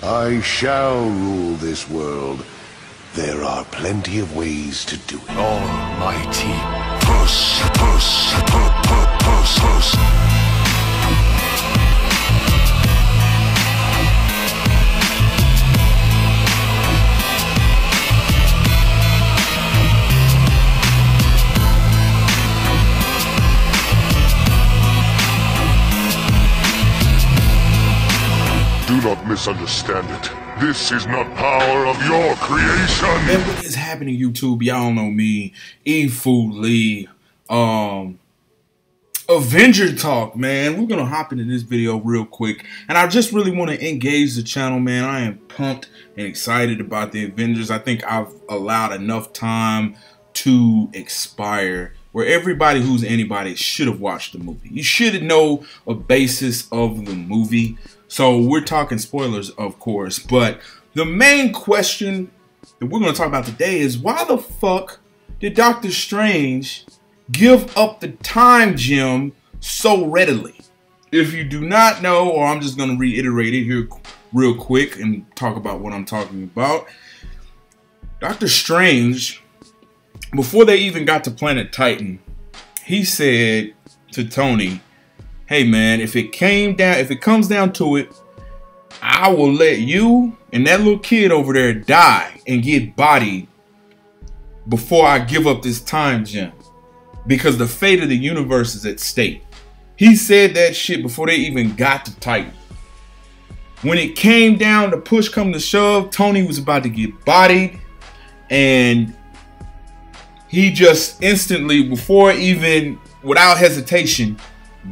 I shall rule this world. There are plenty of ways to do it. Almighty push, push, push, push, push. Do not misunderstand it. This is not power of your creation. Man, what is happening, YouTube? Y'all know me, E FooLy. Avenger talk, man. We're gonna hop into this video real quick, and I just really want to engage the channel, man. I am pumped and excited about the Avengers. I think I've allowed enough time to expire where everybody who's anybody should have watched the movie. You should know a basis of the movie. So we're talking spoilers, of course, but the main question that we're going to talk about today is why the fuck did Doctor Strange give up the time gem so readily? If you do not know, or I'm just going to reiterate it here real quick and talk about what I'm talking about. Doctor Strange, before they even got to Planet Titan, he said to Tony, hey man, if it comes down to it, I will let you and that little kid over there die and get bodied before I give up this time gem, because the fate of the universe is at stake. He said that shit before they even got to Titan. When it came down to push come to shove, Tony was about to get bodied, and he just instantly, without hesitation,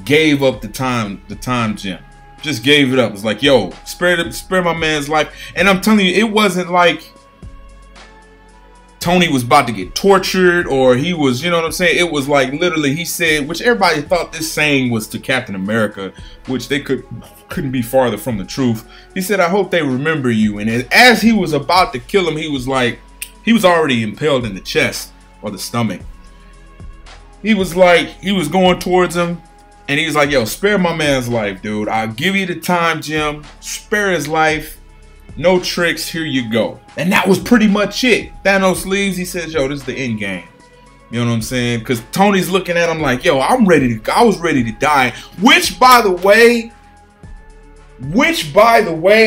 gave up the time gem. Just gave it up. It's like, yo, spare my man's life. And I'm telling you, it wasn't like Tony was about to get tortured or he was, you know what I'm saying? It was like literally he said, which everybody thought this saying was to Captain America, which they couldn't be farther from the truth. He said, I hope they remember you. And as he was about to kill him, he was already impaled in the chest or the stomach. He was going towards him. And he's like, yo, spare my man's life, dude. I'll give you the time gem. Spare his life. No tricks. Here you go. And that was pretty much it. Thanos leaves. He says, yo, this is the end game. You know what I'm saying? Because Tony's looking at him like, yo, I was ready to die. Which, by the way,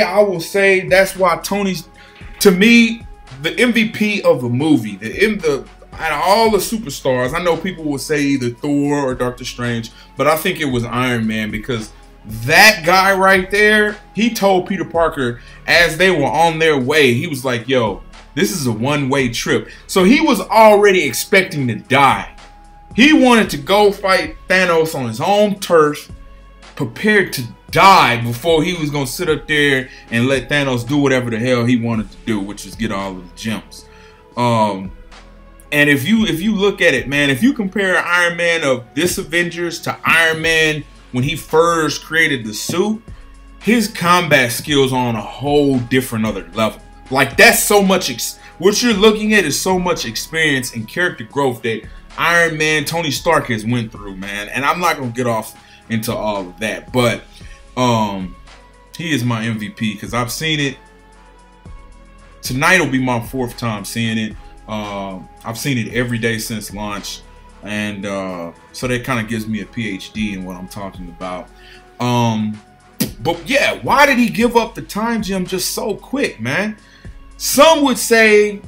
I will say that's why Tony's, to me, the MVP of the movie. Out of all the superstars, I know people will say either Thor or Doctor Strange, but I think it was Iron Man, because that guy right there, he told Peter Parker as they were on their way, he was like, yo, this is a one-way trip. So he was already expecting to die. He wanted to go fight Thanos on his own turf, prepared to die before he was going to sit up there and let Thanos do whatever the hell he wanted to do, which was get all of the gems. And if you look at it, man, if you compare Iron Man of this Avengers to Iron Man when he first created the suit, his combat skills are on a whole different other level. Like, that's so much, what you're looking at is so much experience and character growth that Iron Man, Tony Stark has went through, man. And I'm not going to get off into all of that, but he is my MVP because I've seen it. Tonight will be my 4th time seeing it. I've seen it every day since launch, and so that kind of gives me a PhD in what I'm talking about. But yeah, why did he give up the time gem just so quick, man? Some would say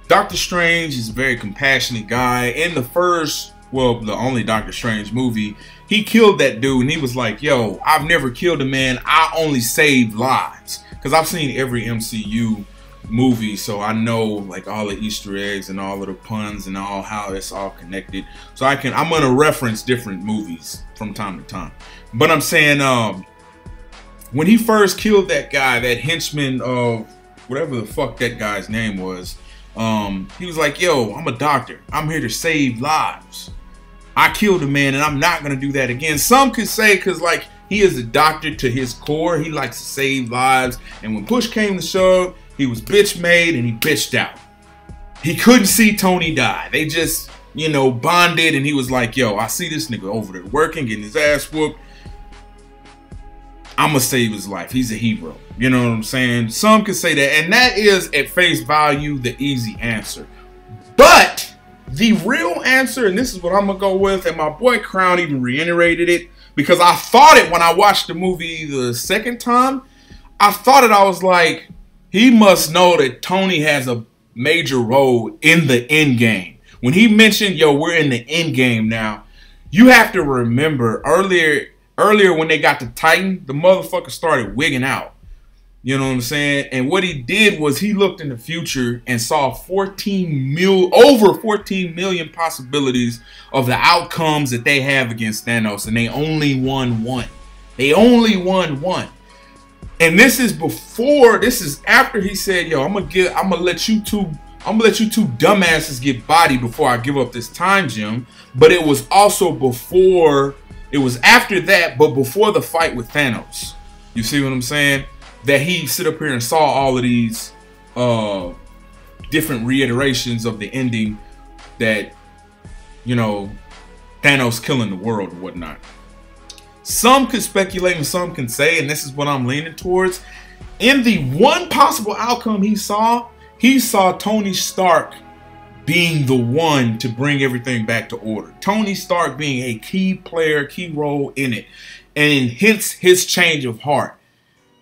Doctor Strange is a very compassionate guy. In the the only Doctor Strange movie, he killed that dude, and he was like, yo, I've never killed a man, I only saved lives. Because I've seen every MCU movie, so I know like all the Easter eggs and all of the puns and all how it's all connected. So I'm gonna reference different movies from time to time. But I'm saying when he first killed that guy, that henchman of whatever the fuck that guy's name was, he was like, yo, I'm a doctor. I'm here to save lives. I killed a man and I'm not gonna do that again. Some could say because like he is a doctor to his core, he likes to save lives, and when push came to shove, he was bitch made and he bitched out. He couldn't see Tony die. They just, you know, bonded, and he was like, yo, I see this nigga over there working, getting his ass whooped. I'ma save his life. He's a hero. You know what I'm saying? Some could say that, and that is at face value the easy answer. But the real answer, and this is what I'm gonna go with, and my boy Crown even reiterated it, because I thought it when I watched the movie the second time. I thought it, I was like, he must know that Tony has a major role in the end game. When he mentioned, yo, we're in the end game now, you have to remember earlier when they got to Titan, the motherfucker started wigging out. You know what I'm saying? And what he did was he looked in the future and saw over 14 million possibilities of the outcomes that they have against Thanos, and they only won one. They only won one. And this is after he said, yo, I'm gonna let you two dumbasses get bodied before I give up this time gem. But it was also before, it was after that, but before the fight with Thanos. You see what I'm saying? That he sit up here and saw all of these different reiterations of the ending that, you know, Thanos killing the world or whatnot. Some could speculate and some can say, and this is what I'm leaning towards, in the one possible outcome he saw Tony Stark being the one to bring everything back to order. Tony Stark being a key player, key role in it, and hence his change of heart.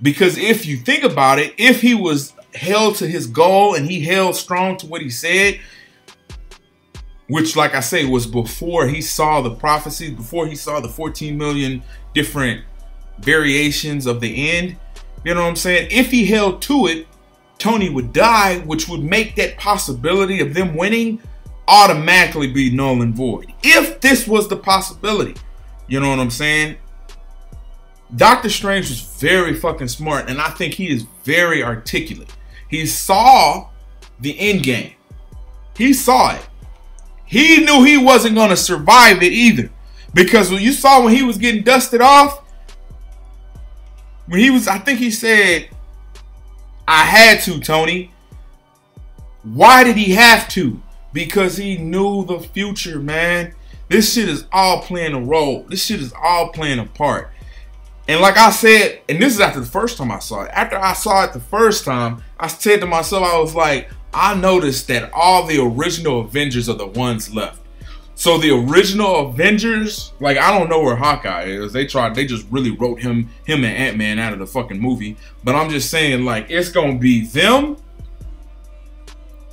Because if you think about it, if he was held to his goal and he held strong to what he said, which, like I say, was before he saw the prophecies, before he saw the 14 million different variations of the end, you know what I'm saying? If he held to it, Tony would die, which would make that possibility of them winning automatically be null and void. If this was the possibility, you know what I'm saying? Doctor Strange was very fucking smart, and I think he is very articulate. He saw the end game. He saw it. He knew he wasn't going to survive it either. Because when you saw when he was getting dusted off, when he was, I think he said, I had to, Tony. Why did he have to? Because he knew the future, man. This shit is all playing a role. This shit is all playing a part. And like I said, and this is after the first time I saw it. After I saw it the first time, I said to myself, I was like, I noticed that all the original Avengers are the ones left. So the original Avengers, like, I don't know where Hawkeye is. They just really wrote him and Ant-Man out of the fucking movie. But I'm just saying, like, it's gonna be them,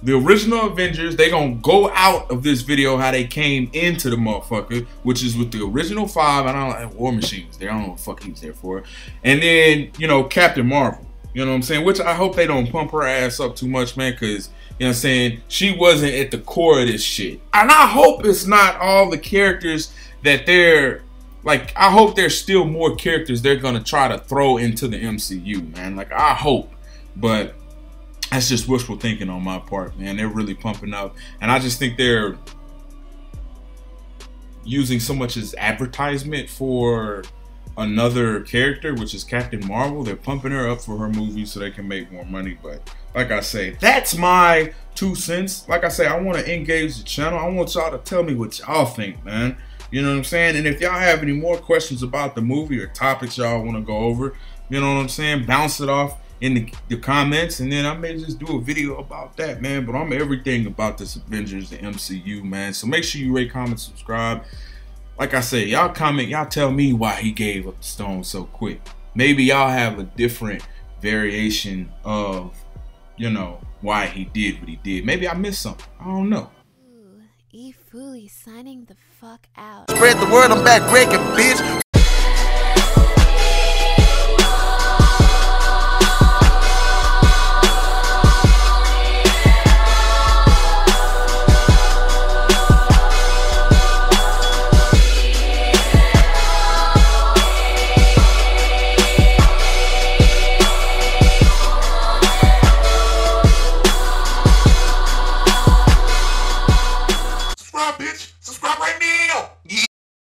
the original Avengers. They gonna go out of this video how they came into the motherfucker, which is with the original 5. I don't know, War Machine was there. I don't know what the fuck he was there for. And then, you know, Captain Marvel. You know what I'm saying? Which I hope they don't pump her ass up too much, man, because, you know what I'm saying, she wasn't at the core of this shit. And I hope it's not all the characters that they're, like, I hope there's still more characters they're going to try to throw into the MCU, man. Like, I hope. But that's just wishful thinking on my part, man. They're really pumping up. And I just think they're using so much as advertisement for another character, which is Captain Marvel. They're pumping her up for her movie so they can make more money. But like I say, that's my 2 cents. Like I say, I want to engage the channel. I want y'all to tell me what y'all think, man. You know what I'm saying? And if y'all have any more questions about the movie or topics y'all want to go over, you know what I'm saying, bounce it off in the comments, and then I may just do a video about that, man. But I'm everything about this Avengers, the MCU, man. So make sure you rate, comment, subscribe. Like I said, y'all comment, y'all tell me why he gave up the stone so quick. Maybe y'all have a different variation of, you know, why he did what he did. Maybe I missed something. I don't know. Ooh, E FooLy signing the fuck out. Spread the word, I'm back breaking, bitch.